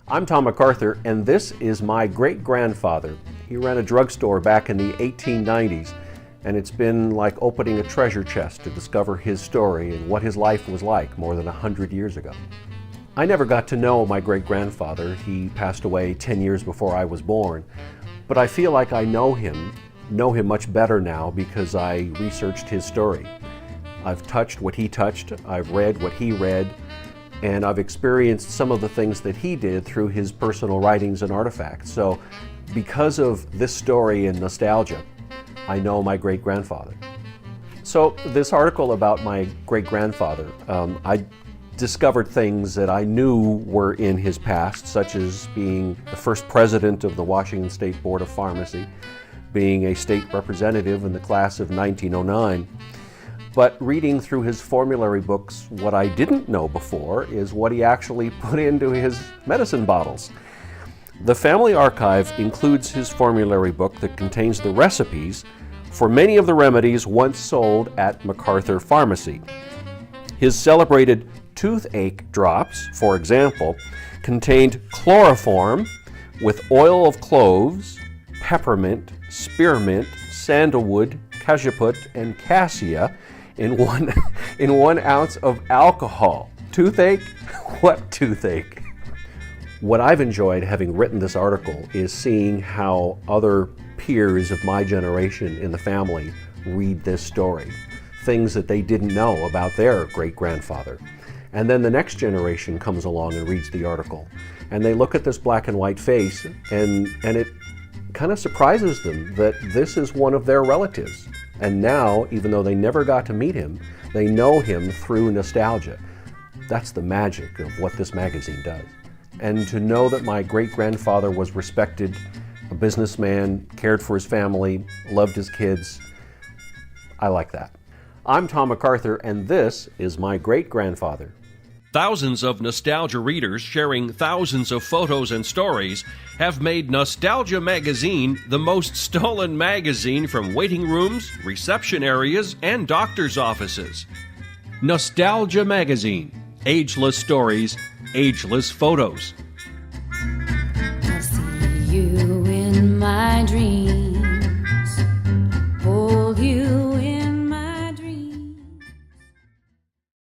I'm Tom McArthur, and this is my great-grandfather. He ran a drugstore back in the 1890s, and it's been like opening a treasure chest to discover his story and what his life was like more than 100 years ago. I never got to know my great-grandfather. He passed away 10 years before I was born, but I feel like I know him much better now because I researched his story. I've touched what he touched, I've read what he read, and I've experienced some of the things that he did through his personal writings and artifacts. So because of this story and nostalgia, I know my great-grandfather. So this article about my great-grandfather, I discovered things that I knew were in his past, such as being the first president of the Washington State Board of Pharmacy, being a state representative in the class of 1909. But reading through his formulary books, what I didn't know before is what he actually put into his medicine bottles. The family archive includes his formulary book that contains the recipes for many of the remedies once sold at McArthur Pharmacy. His celebrated toothache drops, for example, contained chloroform with oil of cloves, peppermint, spearmint, sandalwood, cajeput, and cassia in one ounce of alcohol. Toothache? What toothache? What I've enjoyed having written this article is seeing how other peers of my generation in the family read this story. Things that they didn't know about their great-grandfather. And then the next generation comes along and reads the article. And they look at this black and white face and it kind of surprises them that this is one of their relatives. And now, even though they never got to meet him, they know him through nostalgia. That's the magic of what this magazine does. And to know that my great-grandfather was respected, a businessman, cared for his family, loved his kids, I like that. I'm Tom McArthur, and this is my great-grandfather. Thousands of nostalgia readers sharing thousands of photos and stories have made Nostalgia Magazine the most stolen magazine from waiting rooms, reception areas, and doctor's offices. Nostalgia Magazine. Ageless stories, ageless photos. I see you in my dreams.